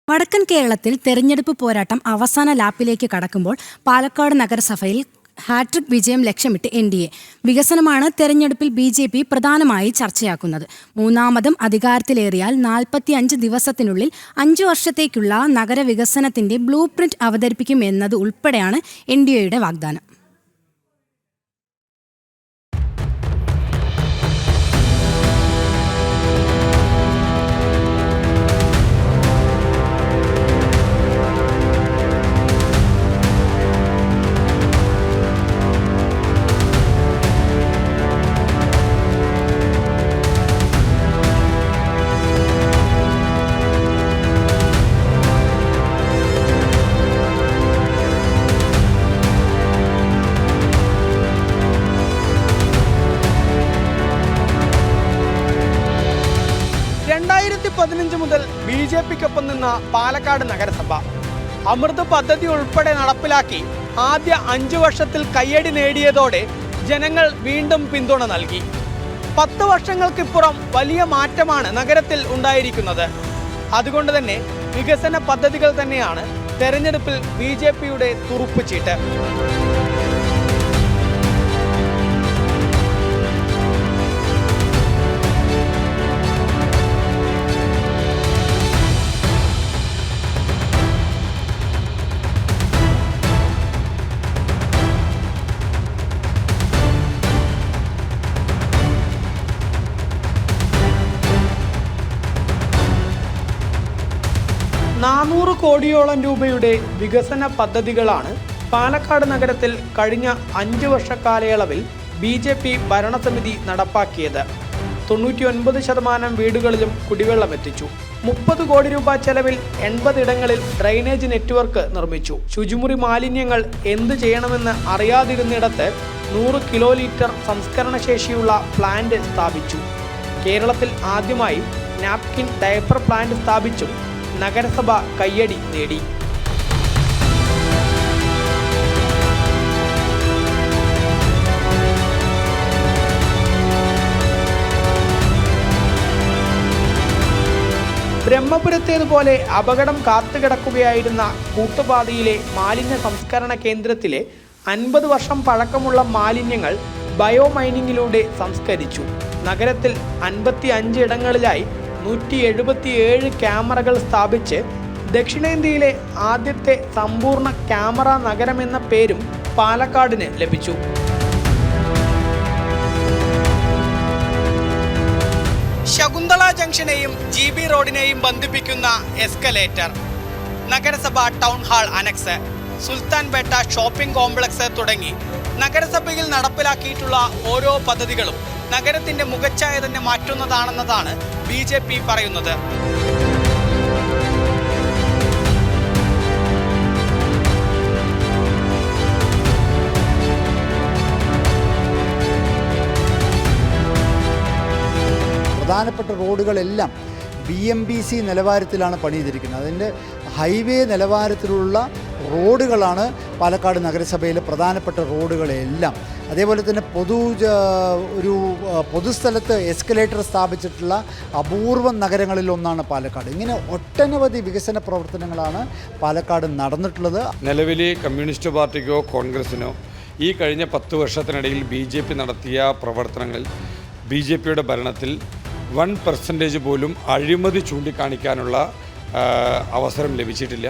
വടക്കൻ കേരളത്തിൽ തെരഞ്ഞെടുപ്പ് പോരാട്ടം അവസാന ലാപ്പിലേക്ക് കടക്കുമ്പോൾ പാലക്കാട് നഗരസഭയിൽ ഹാട്രിക് വിജയം ലക്ഷ്യമിട്ട് NDA. വികസനമാണ് തെരഞ്ഞെടുപ്പിൽ BJP പ്രധാനമായി ചർച്ചയാക്കുന്നത്. മൂന്നാമതും അധികാരത്തിലേറിയാൽ 45 ദിവസത്തിനുള്ളിൽ 5 വർഷത്തേക്കുള്ള നഗരവികസനത്തിന്റെ ബ്ലൂ പ്രിന്റ് അവതരിപ്പിക്കുമെന്നത് ഉൾപ്പെടെയാണ് NDAയുടെ വാഗ്ദാനം. മുതൽ BJPക്കൊപ്പം നിന്ന പാലക്കാട് നഗരസഭ അമൃത് പദ്ധതി ഉൾപ്പെടെ നടപ്പിലാക്കി ആദ്യ 5 വർഷത്തിൽ കയ്യടി നേടിയതോടെ ജനങ്ങൾ വീണ്ടും പിന്തുണ നൽകി. 10 വർഷങ്ങൾക്കിപ്പുറം വലിയ മാറ്റമാണ് നഗരത്തിൽ ഉണ്ടായിരിക്കുന്നത്. അതുകൊണ്ട് തന്നെ വികസന പദ്ധതികൾ തന്നെയാണ് തെരഞ്ഞെടുപ്പിൽ BJPയുടെ തുറുപ്പുചീട്ട്. $400 കോടിയോളം രൂപയുടെ വികസന പദ്ധതികളാണ് പാലക്കാട് നഗരത്തിൽ കഴിഞ്ഞ 5 വർഷ കാലയളവിൽ BJP ഭരണസമിതി നടപ്പാക്കിയത്. 99% വീടുകളിലും കുടിവെള്ളം എത്തിച്ചു. 30 കോടി രൂപ ചെലവിൽ 80 ഇടങ്ങളിൽ ഡ്രെയിനേജ് നെറ്റ്വർക്ക് നിർമ്മിച്ചു. ശുചിമുറി മാലിന്യങ്ങൾ എന്ത് ചെയ്യണമെന്ന് അറിയാതിരുന്നിടത്ത് 100 കിലോ ലിറ്റർ സംസ്കരണ ശേഷിയുള്ള പ്ലാന്റ് സ്ഥാപിച്ചു. കേരളത്തിൽ ആദ്യമായി നാപ്കിൻ ഡയപ്പർ പ്ലാന്റ് സ്ഥാപിച്ചും നഗരസഭ കയ്യടി നേടി. ബ്രഹ്മപുരത്തേതുപോലെ അപകടം കാത്തുകിടക്കുകയായിരുന്ന കൂട്ടുപാതയിലെ മാലിന്യ സംസ്കരണ കേന്ദ്രത്തിലെ 50 വർഷം പഴക്കമുള്ള മാലിന്യങ്ങൾ ബയോമൈനിങ്ങിലൂടെ സംസ്കരിച്ചു. നഗരത്തിൽ 55 ഇടങ്ങളിലായി 177 ക്യാമറകൾ സ്ഥാപിച്ച് ദക്ഷിണേന്ത്യയിലെ ആദ്യത്തെ സമ്പൂർണ്ണ ക്യാമറ നഗരമെന്ന പേരും പാലക്കാടിന് ലഭിച്ചു. ശകുന്തള ജംഗ്ഷനെയും GB റോഡിനെയും ബന്ധിപ്പിക്കുന്ന എസ്കലേറ്റർ, നഗരസഭ town hall annexe, Sultanpet shopping complex തുടങ്ങി നഗരസഭയിൽ നടപ്പിലാക്കിയിട്ടുള്ള ഓരോ പദ്ധതികളും നഗരത്തിന്റെ മുഖച്ഛായ തന്നെ മാറ്റുന്നതാണെന്നതാണ് BJP പറയുന്നത്. പ്രധാനപ്പെട്ട റോഡുകളെല്ലാം BMBC നിലവാരത്തിലാണ് പണിതിരിക്കുന്നത്. അതിൻ്റെ ഹൈവേ നിലവാരത്തിലുള്ള റോഡുകളാണ് പാലക്കാട് നഗരസഭയിലെ പ്രധാനപ്പെട്ട റോഡുകളെല്ലാം. അതേപോലെ തന്നെ പൊതുസ്ഥലത്ത് എസ്കലേറ്റർ സ്ഥാപിച്ചിട്ടുള്ള അപൂർവം നഗരങ്ങളിലൊന്നാണ് പാലക്കാട്. ഇങ്ങനെ ഒട്ടനവധി വികസന പ്രവർത്തനങ്ങളാണ് പാലക്കാട് നടന്നിട്ടുള്ളത്. നിലവിലെ കമ്മ്യൂണിസ്റ്റ് പാർട്ടിക്കോ കോൺഗ്രസിനോ ഈ കഴിഞ്ഞ 10 വർഷത്തിനിടയിൽ BJP നടത്തിയ പ്രവർത്തനങ്ങളിൽ BJPയുടെ ഭരണത്തിൽ 1% പോലും അഴിമതി ചൂണ്ടിക്കാണിക്കാനുള്ള അവസരം ലഭിച്ചിട്ടില്ല.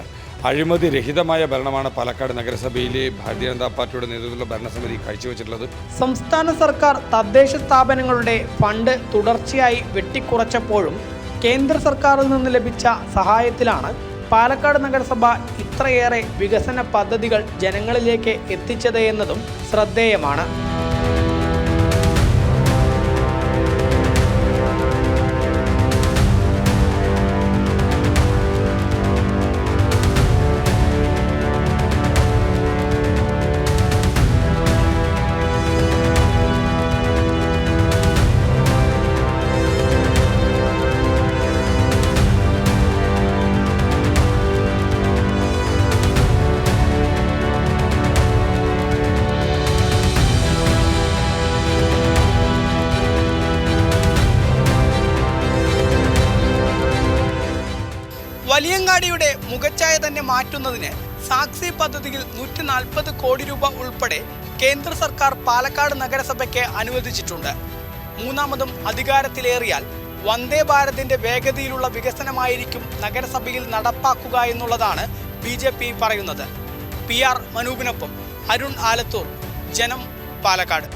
അഴിമതി രഹിതമായ ഭരണമാണ് പാലക്കാട് നഗരസഭയിലെ ഭാരതീയ ജനതാ പാർട്ടിയുടെ നേതൃത്വത്തിലുള്ള ഭരണസമിതി കാഴ്ചവെച്ചിട്ടുള്ളത്. സംസ്ഥാന സർക്കാർ തദ്ദേശ സ്ഥാപനങ്ങളുടെ ഫണ്ട് തുടർച്ചയായി വെട്ടിക്കുറച്ചപ്പോഴും കേന്ദ്ര സർക്കാരിൽ നിന്ന് ലഭിച്ച സഹായത്തിലാണ് പാലക്കാട് നഗരസഭ ഇത്രയേറെ വികസന പദ്ധതികൾ ജനങ്ങളിലേക്ക് എത്തിച്ചത് എന്നതും ശ്രദ്ധേയമാണ്. വലിയങ്ങാടിയുടെ മുഖച്ഛായ തന്നെ മാറ്റുന്നതിന് സാക്സി പദ്ധതിയിൽ 140 കോടി രൂപ ഉൾപ്പെടെ കേന്ദ്ര സർക്കാർ പാലക്കാട് നഗരസഭയ്ക്ക് അനുവദിച്ചിട്ടുണ്ട്. മൂന്നാമതും അധികാരത്തിലേറിയാൽ വന്ദേ ഭാരതിന്റെ വേഗതയിലുള്ള വികസനമായിരിക്കും നഗരസഭയിൽ നടപ്പാക്കുക എന്നുള്ളതാണ് BJP പറയുന്നത്. PR മനൂപിനൊപ്പം അരുൺ ആലത്തൂർ, ജനം, പാലക്കാട്.